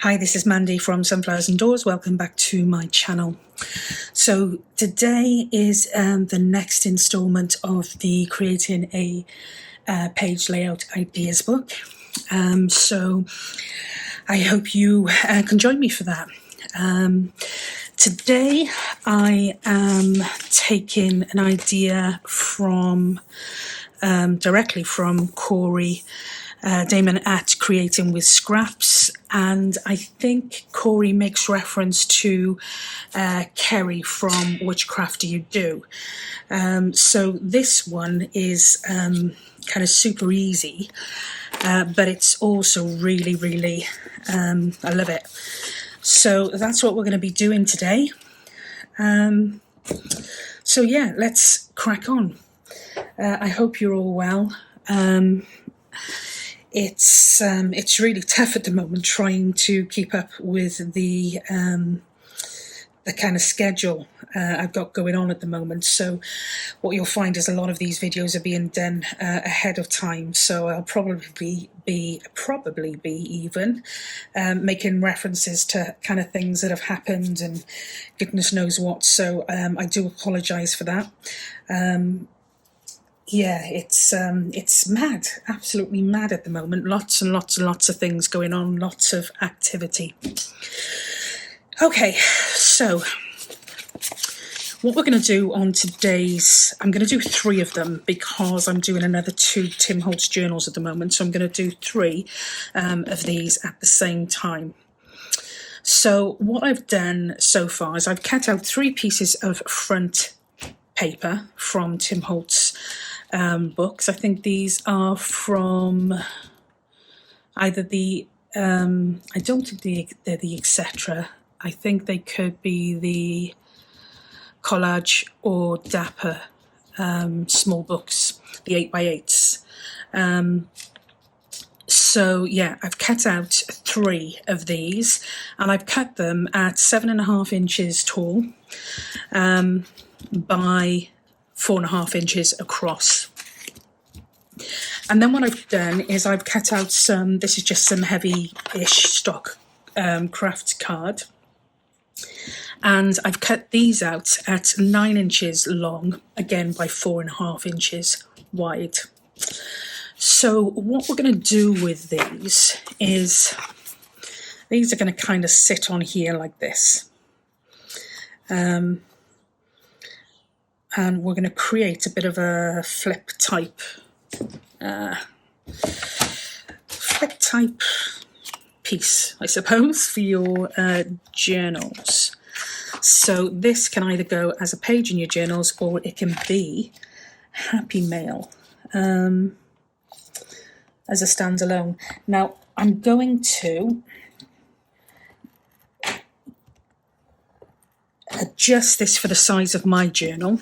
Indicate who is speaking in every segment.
Speaker 1: Hi, this is Mandy from Sunflowers and Doors. Welcome back to my channel. So today is the next installment of the Creating a Page Layout Ideas book. So I hope you can join me for that. Today I am taking an idea from directly from Corey Dahmen at Creating with Scraps, and I think Corey makes reference to Kerry from Witchcraft Do You Do. So this one is kind of super easy, but it's also really I love it. So that's what we're going to be doing today. So yeah, let's crack on. I hope you're all well. It's really tough at the moment trying to keep up with the kind of schedule I've got going on at the moment. So what you'll find is a lot of these videos are being done ahead of time. So I'll probably be even making references to kind of things that have happened and goodness knows what. So I do apologise for that. Yeah, it's mad, absolutely mad at the moment. Lots and lots of things going on, lots of activity. Okay, so what we're going to do on today's, I'm going to do 3 of them because I'm doing another 2 Tim Holtz journals at the moment. So I'm going to do 3 of these at the same time. So what I've done so far is I've cut out 3 pieces of front paper from Tim Holtz books. I think these are from either the, I don't think they're the Etc. I think they could be the Collage or Dapper small books, the 8x8s. So yeah, I've cut out 3 of these and I've cut them at 7.5 inches tall by 4.5 inches across. And then what I've done is I've cut out some, this is just some heavy-ish stock craft card. And I've cut these out at 9 inches long, again by 4.5 inches wide. So what we're going to do with these is, these are going to kind of sit on here like this. And we're going to create a bit of a flip type piece, I suppose, for your journals. So this can either go as a page in your journals or it can be Happy Mail as a standalone. Now I'm going to adjust this for the size of my journal,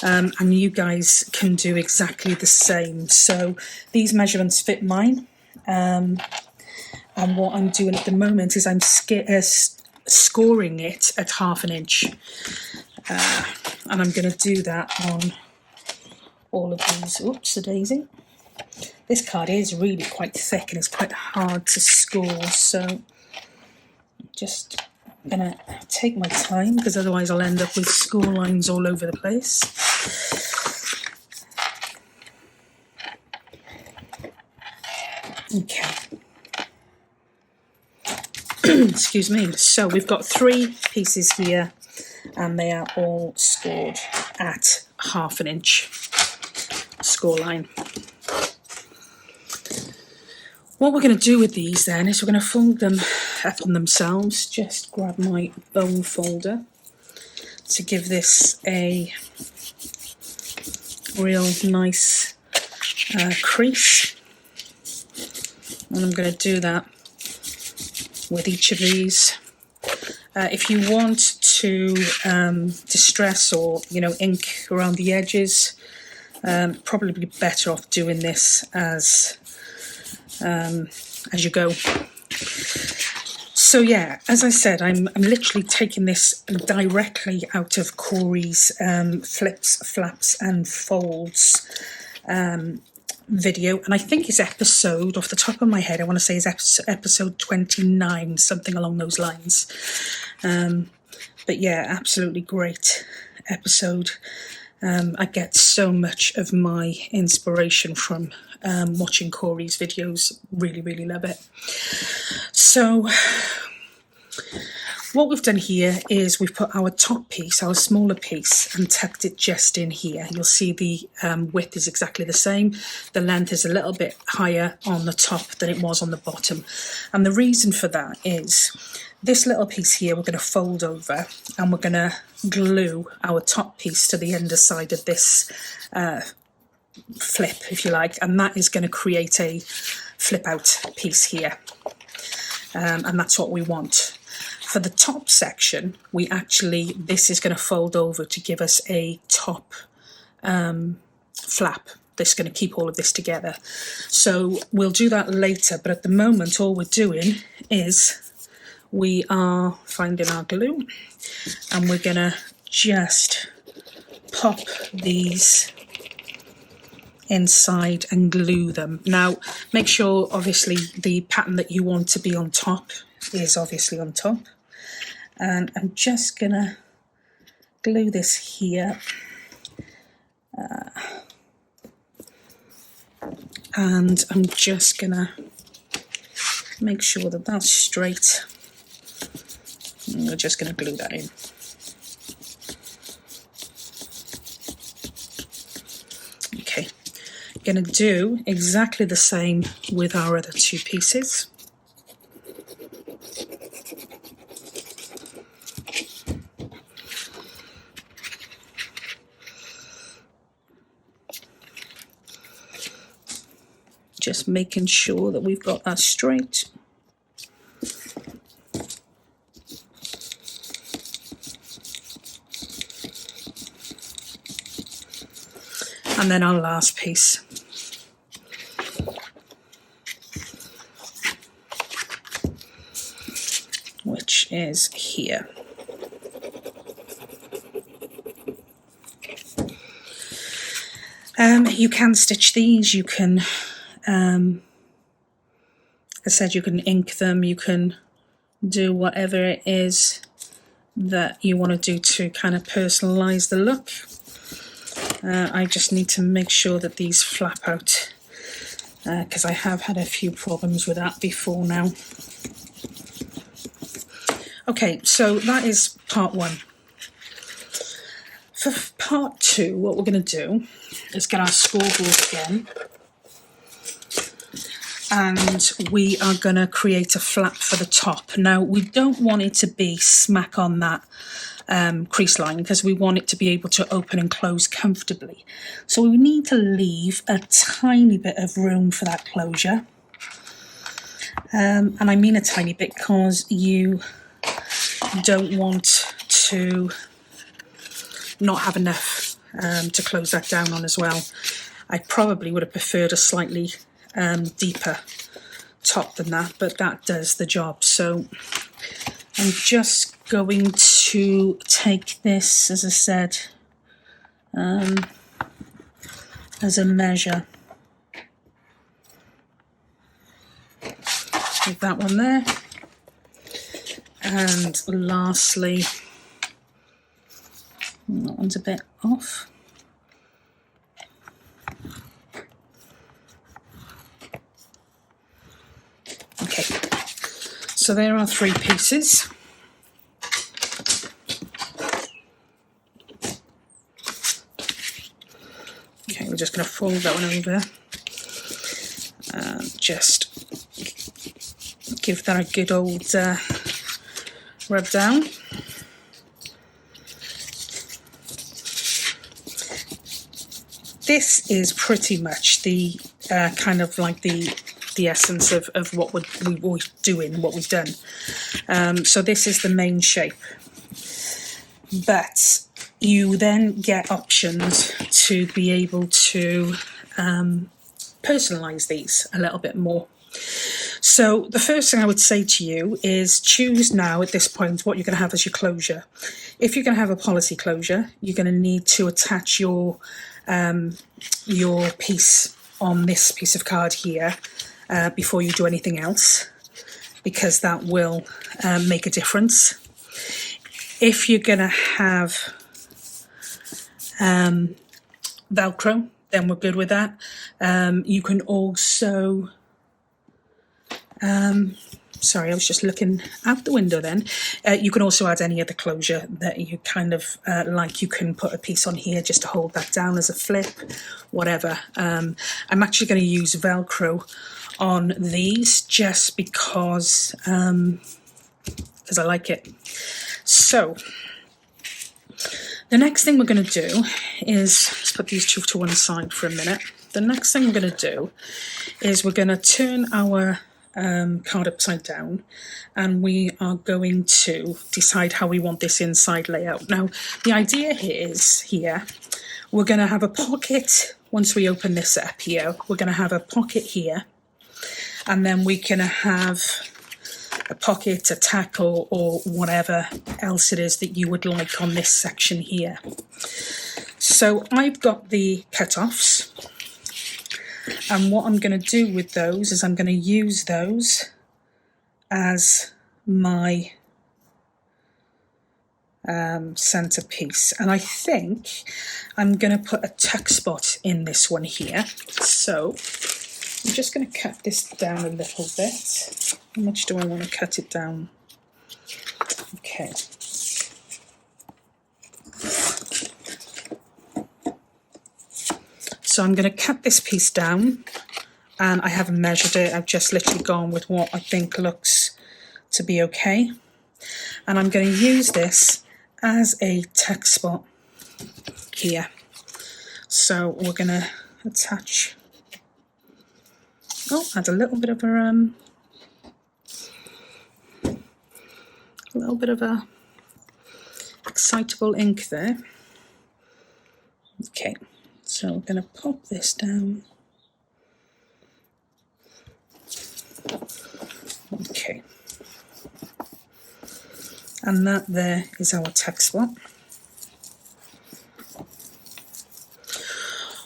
Speaker 1: and you guys can do exactly the same. So these measurements fit mine, and what I'm doing at the moment is I'm scoring it at 1/2 inch, and I'm going to do that on all of these. Oops, a daisy. This card is really quite thick and it's quite hard to score, so just gonna take my time because otherwise I'll end up with score lines all over the place. Okay. Excuse me. So we've got 3 pieces here and they are all scored at 1/2 inch score line. What we're going to do with these then is we're going to fold them up on themselves. Just grab my bone folder to give this a real nice crease. And I'm going to do that with each of these. If you want to distress or ink around the edges, probably better off doing this as you go. So yeah, as I said, I'm literally taking this directly out of Corey's Flips, Flaps and Folds video, and I think it's episode, off the top of my head, I want to say is episode 29, something along those lines. But yeah, absolutely great episode. I get so much of my inspiration from watching Corey's videos. Really, really love it. So what we've done here is we've put our top piece, our smaller piece, and tucked it just in here. You'll see the width is exactly the same. The length is a little bit higher on the top than it was on the bottom. And the reason for that is this little piece here we're going to fold over, and we're going to glue our top piece to the underside of this flip, if you like, and that is going to create a flip out piece here. And that's what we want. For the top section, this is going to fold over to give us a top flap that's going to keep all of this together. So we'll do that later, but at the moment all we're doing is we are finding our glue, and we're going to just pop these inside and glue them. Now make sure obviously the pattern that you want to be on top is obviously on top, and I'm just gonna glue this here, and I'm just gonna make sure that that's straight, and we're just gonna glue that in. Okay, gonna do exactly the same with our other two pieces. Just making sure that we've got that straight. And then our last piece. Which is here. You can stitch these, you can as I said, you can ink them, you can do whatever it is that you want to do to kind of personalize the look. I just need to make sure that these flap out, because I have had a few problems with that before now. Okay, so that is part one. For part two, what we're going to do is get our scoreboard again, and we are going to create a flap for the top. Now, we don't want it to be smack on that crease line, because we want it to be able to open and close comfortably. So we need to leave a tiny bit of room for that closure. And I mean a tiny bit because you don't want to not have enough to close that down on as well. I probably would have preferred a slightly deeper top than that, but that does the job. So I'm just going to take this, as I said, as a measure. Leave that one there. And lastly, that one's a bit off. Okay, so there are three pieces. Okay, we're just going to fold that one over and just give that a good old rub down. This is pretty much the kind of like the essence of what we're doing, what we've done. So this is the main shape. But you then get options to be able to personalise these a little bit more. So the first thing I would say to you is choose now at this point what you're going to have as your closure. If you're going to have a policy closure, you're going to need to attach your piece on this piece of card here before you do anything else, because that will make a difference. If you're going to have Velcro, then we're good with that. You can also, sorry, I was just looking out the window then. You can also add any other closure that you kind of like. You can put a piece on here just to hold that down as a flip, whatever. I'm actually going to use Velcro on these just because I like it. So the next thing we're going to do is, let's put these two to one side for a minute. The next thing we're going to do is we're going to turn our card upside down, and we are going to decide how we want this inside layout. Now, the idea here, we're going to have a pocket. Once we open this up here, we're going to have a pocket here, and then we can have a pocket, a tackle, or whatever else it is that you would like on this section here. So I've got the cut-offs, and what I'm going to do with those is I'm going to use those as my centerpiece, and I think I'm going to put a tuck spot in this one here. So I'm just going to cut this down a little bit. How much do I want to cut it down? Okay. So I'm going to cut this piece down, and I haven't measured it. I've just literally gone with what I think looks to be okay. And I'm going to use this as a tuck spot here. So we're going to attach, add a little bit of a excitable ink there. Okay, so we're going to pop this down. Okay, and that there is our tuck spot.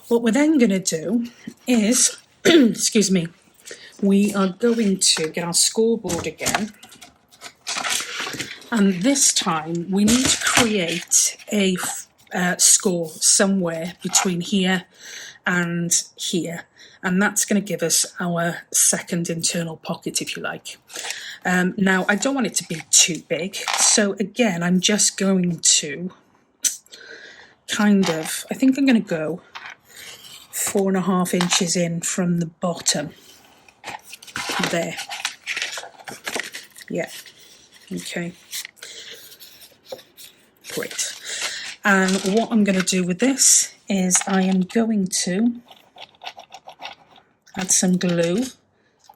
Speaker 1: What we're then going to do is, excuse me, we are going to get our scoreboard again, and this time we need to create a score somewhere between here and here, and that's going to give us our second internal pocket, if you like. Now, I don't want it to be too big, so again, I'm just going to I think I'm going to go 4.5 inches in from the bottom there. Yeah, okay, great. And what I'm going to do with this is I am going to add some glue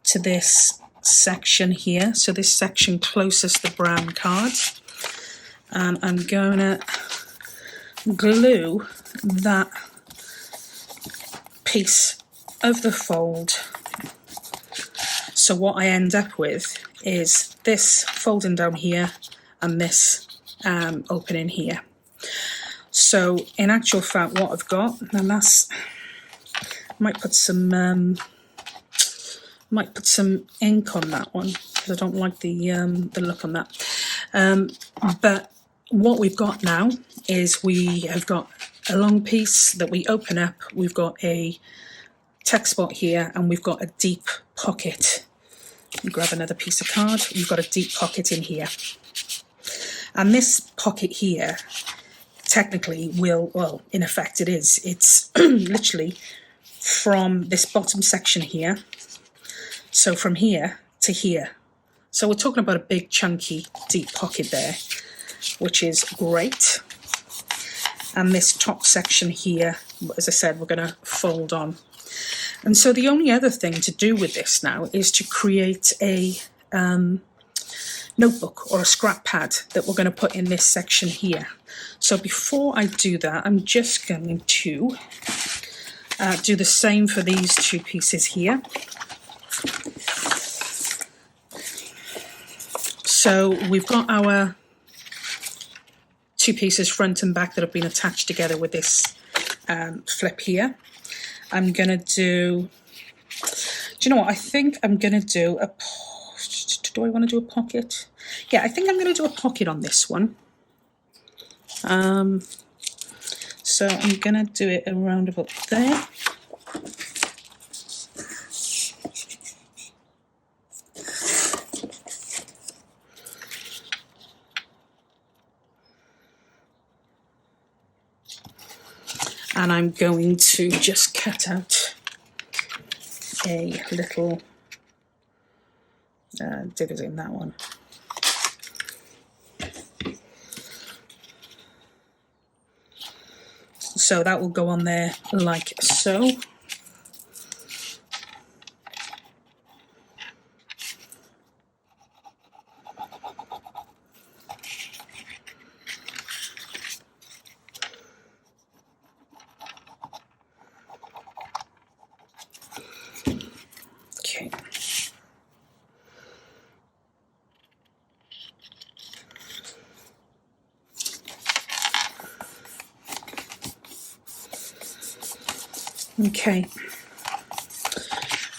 Speaker 1: to this section here, so this section closest the brown card, and I'm going to glue that piece of the fold. So what I end up with is this folding down here and this opening here. So in actual fact, what I've got, and that's, might put some ink on that one because I don't like the look on that. But what we've got now is we have got a long piece that we open up. We've got a tuck spot here, and we've got a deep pocket. Grab another piece of card. We've got a deep pocket in here, and this pocket here technically will, well, in effect it is. It's literally from this bottom section here, so from here to here. So we're talking about a big chunky deep pocket there, which is great. And this top section here, as I said, we're going to fold on. And so the only other thing to do with this now is to create a notebook or a scrap pad that we're going to put in this section here. So before I do that, I'm just going to do the same for these two pieces here. So we've got our two pieces front and back that have been attached together with this flip here. I'm going to do you know what, I think I'm going to do a, do I want to do a pocket? Yeah, I think I'm going to do a pocket on this one. So I'm going to do it around about there. And I'm going to just cut out a little divot in that one. So that will go on there like so. Okay. Okay,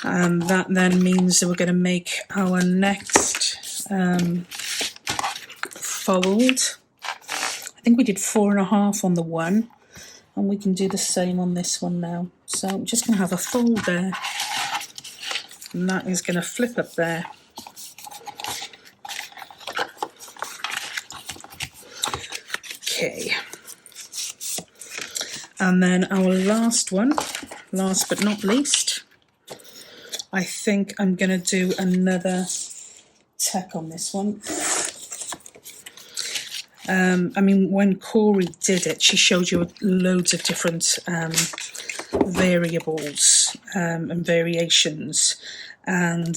Speaker 1: and that then means that we're going to make our next fold. I think we did 4.5 on the one, and we can do the same on this one now. So I'm just going to have a fold there, and that is going to flip up there. Okay, and then our last one, last but not least, I think I'm going to do another tack on this one. I mean, when Corey did it, she showed you loads of different variables and variations, and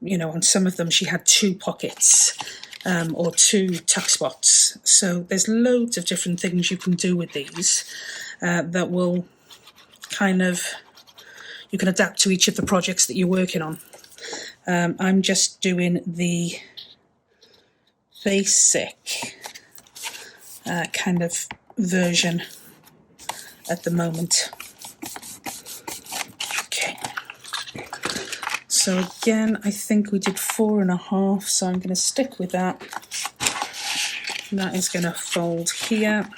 Speaker 1: you know, on some of them she had 2 pockets or 2 tuck spots. So there's loads of different things you can do with these that will kind of, you can adapt to each of the projects that you're working on. I'm just doing the basic kind of version at the moment. Okay, so again, I think we did 4.5, so I'm going to stick with that. And that is going to fold here,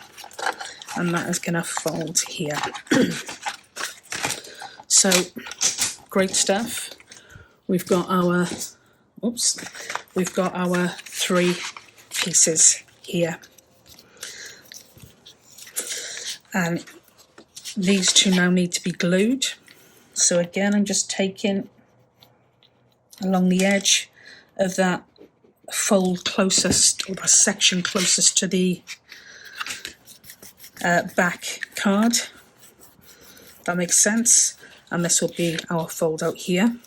Speaker 1: and that is going to fold here. So, great stuff. We've got our, we've got our 3 pieces here. And these 2 now need to be glued. So again, I'm just taking along the edge of that fold closest, or the section closest to the back card. That makes sense. And this will be our fold out here.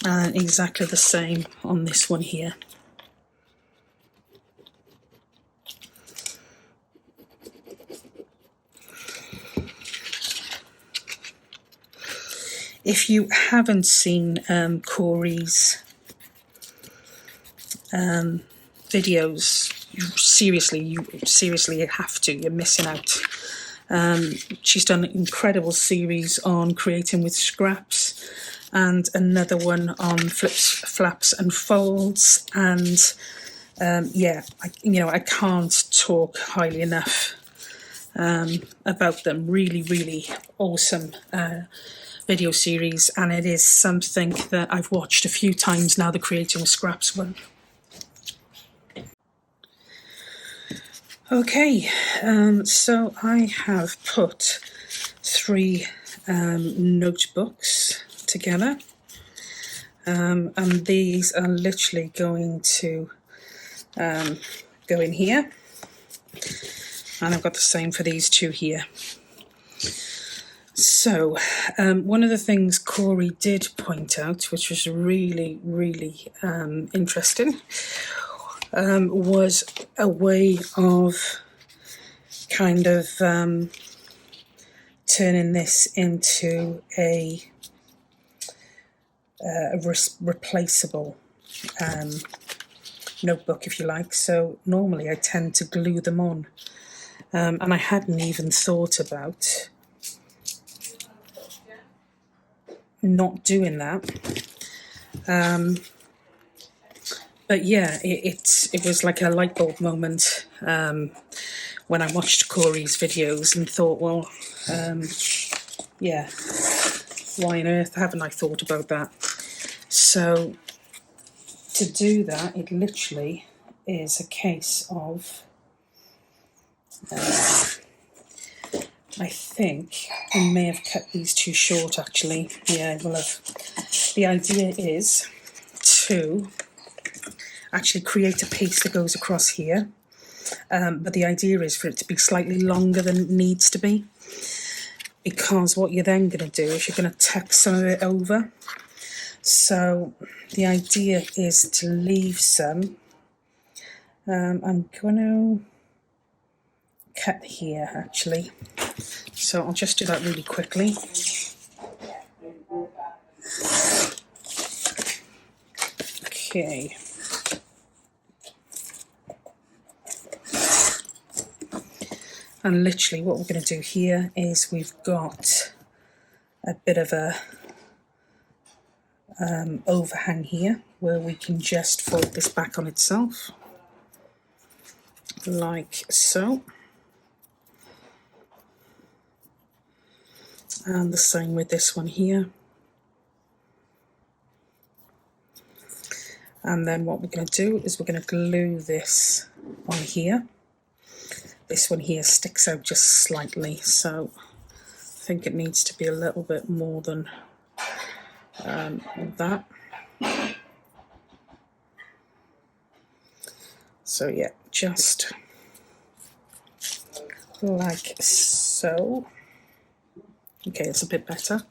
Speaker 1: And exactly the same on this one here. If you haven't seen Corey's videos, you seriously have to. You're missing out. She's done an incredible series on creating with scraps, and another one on flips, flaps, and folds. And yeah, I can't talk highly enough about them. Really, really awesome video series, and it is something that I've watched a few times now, the Creating with Scraps one. Okay, so I have put 3 notebooks together, and these are literally going to go in here, and I've got the same for these 2 here. So, one of the things Corey did point out, which was really, really interesting, was a way of kind of turning this into a replaceable notebook, if you like. So normally I tend to glue them on. and I hadn't even thought about not doing that. But yeah, it was like a light bulb moment when I watched Corey's videos and thought, well, yeah, why on earth haven't I thought about that? So to do that, it literally is a case of, I think I may have cut these too short actually. Yeah, I will have. The idea is to actually create a piece that goes across here, but the idea is for it to be slightly longer than it needs to be, because what you're then going to do is you're going to tuck some of it over. So the idea is to leave some. I'm going to cut here actually, so I'll just do that really quickly. Okay. And literally what we're going to do here is we've got a bit of a overhang here where we can just fold this back on itself, like so. And the same with this one here. And then what we're going to do is we're going to glue this on here. This one here sticks out just slightly, so I think it needs to be a little bit more than that. So yeah, just like so. Okay, it's a bit better.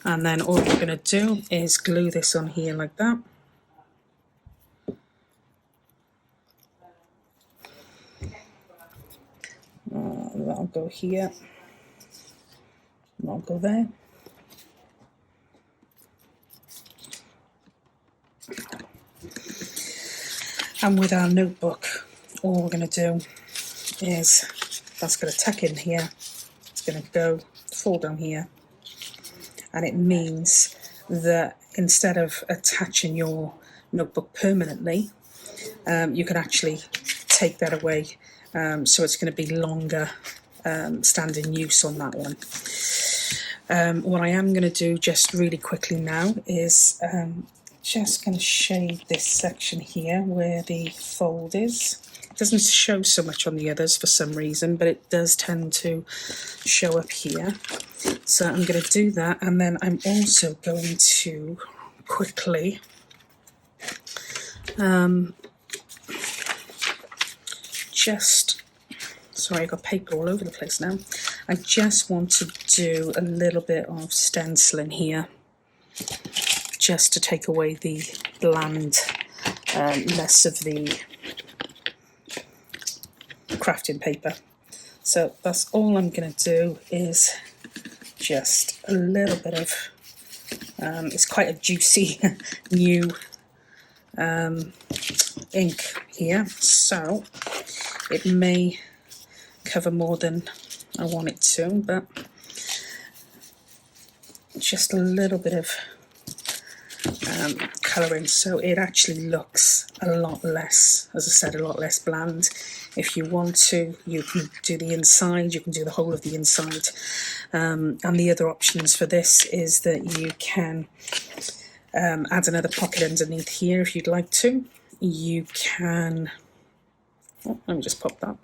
Speaker 1: And then all we're going to do is glue this on here like that. That'll go here. That'll go there. And with our notebook, all we're going to do is, that's going to tuck in here, it's going to go fall down here, and it means that instead of attaching your notebook permanently, you can actually take that away, so it's going to be longer standing use on that one. What I am going to do just really quickly now is just going to shade this section here where the fold is. It doesn't show so much on the others for some reason, but it does tend to show up here. So I'm going to do that, and then I'm also going to quickly sorry, I got paper all over the place now. I just want to do a little bit of stenciling here, just to take away the bland, less of the crafting paper. So that's all I'm going to do, is just a little bit of, it's quite a juicy new ink here, so it may cover more than I want it to, but just a little bit of colouring, so it actually looks a lot less, as I said, a lot less bland. If you want to, you can do the inside, you can do the whole of the inside, and the other options for this is that you can add another pocket underneath here if you'd like to. You can, oh, let me just pop that.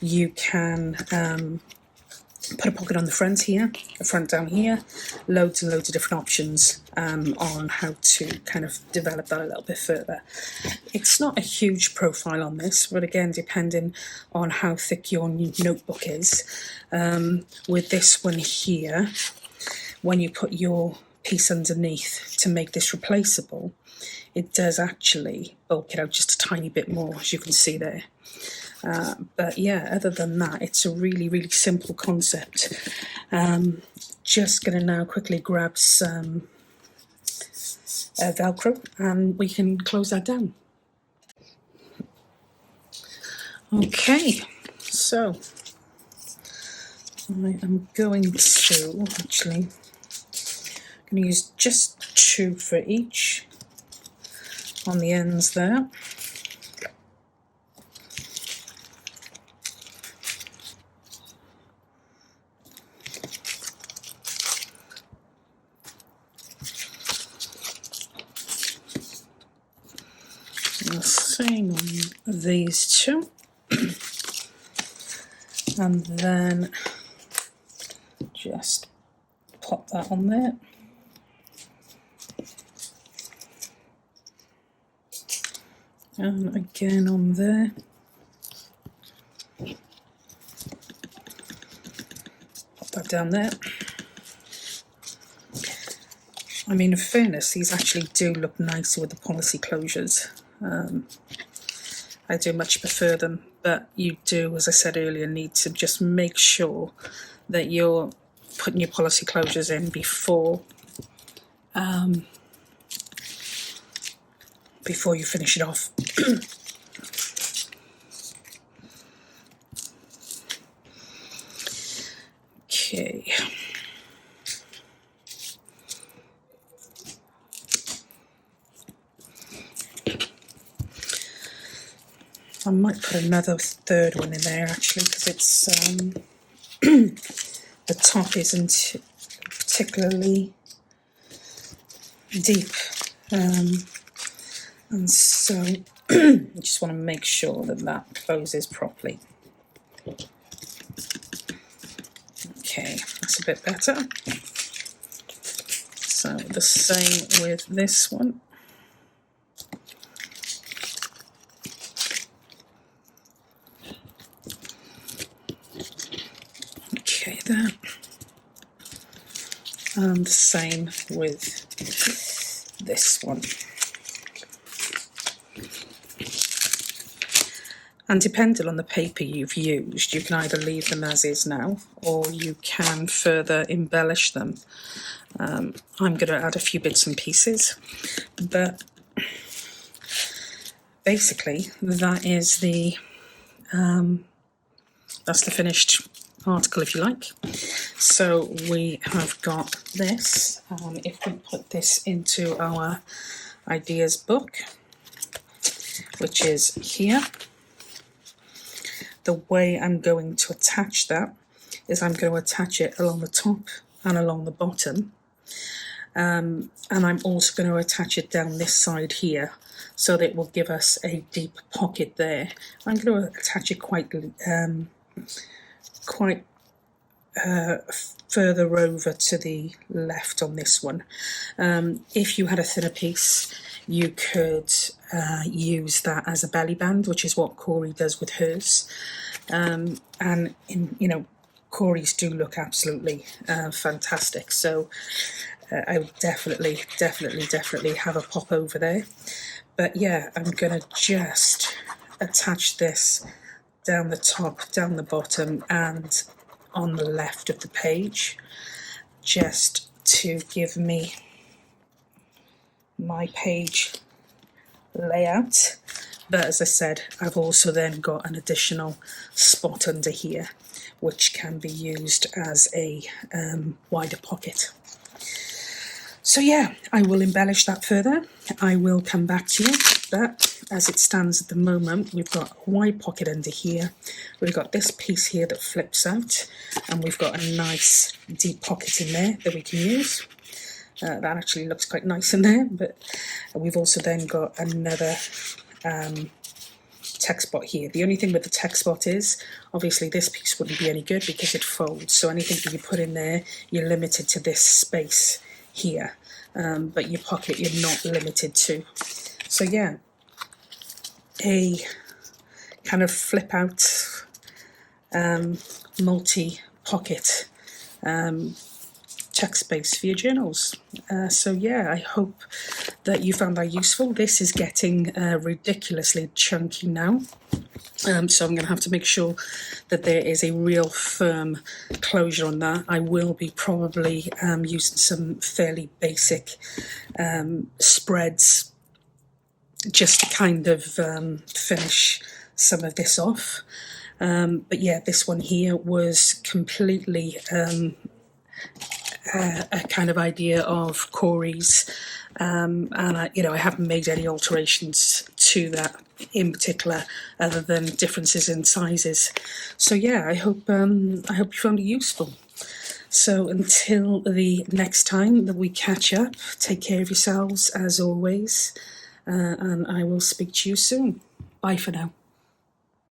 Speaker 1: You can put a pocket on the front here, the front down here, loads and loads of different options on how to kind of develop that a little bit further. It's not a huge profile on this, but again, depending on how thick your notebook is, with this one here, when you put your piece underneath to make this replaceable, it does actually bulk it out just a tiny bit more, as you can see there. But yeah, other than that, it's a really, really simple concept. Just going to now quickly grab some Velcro and we can close that down. Okay, so I am going to actually use just 2 for each on the ends there. The same on these 2. And then just pop that on there. And again on there. Pop that down there. I mean, in fairness, these actually do look nicer with the policy closures. I do much prefer them, but you do, as I said earlier, need to just make sure that you're putting your policy closures in before you finish it off. Okay. I might put another 3rd one in there actually, because it's the top isn't particularly deep, and so I just want to make sure that that closes properly. Okay, that's a bit better. So the same with this one. Okay, there. And the same with this one. And depending on the paper you've used, you can either leave them as is now, or you can further embellish them. I'm going to add a few bits and pieces, but basically that is that's the finished article, if you like. So we have got this. If we put this into our ideas book, which is here, the way I'm going to attach that is I'm going to attach it along the top and along the bottom, and I'm also going to attach it down this side here, so that it will give us a deep pocket there. I'm going to attach it quite further over to the left on this one. If you had a thinner piece, you could use that as a belly band, which is what Corey does with hers. And Corey's do look absolutely fantastic. So I would definitely have a pop over there. But yeah, I'm gonna just attach this down the top, down the bottom, and on the left of the page, just to give me my page layout. But as I said, I've also then got an additional spot under here, which can be used as a wider pocket. So yeah, I will embellish that further. I will come back to you, but as it stands at the moment, we've got a wide pocket under here. We've got this piece here that flips out, and we've got a nice deep pocket in there that we can use. That actually looks quite nice in there, but we've also then got another text spot here. The only thing with the text spot is, obviously this piece wouldn't be any good because it folds, so anything that you put in there, you're limited to this space here, but your pocket you're not limited to. So yeah, a kind of flip out multi-pocket check space for your journals. So yeah, I hope that you found that useful. This is getting ridiculously chunky now, so I'm going to have to make sure that there is a real firm closure on that. I will be probably using some fairly basic spreads just to kind of finish some of this off. But yeah, this one here was completely a kind of idea of Corey's, and I haven't made any alterations to that in particular, other than differences in sizes. So yeah, I hope you found it useful. So until the next time that we catch up, take care of yourselves as always, and I will speak to you soon. Bye for now.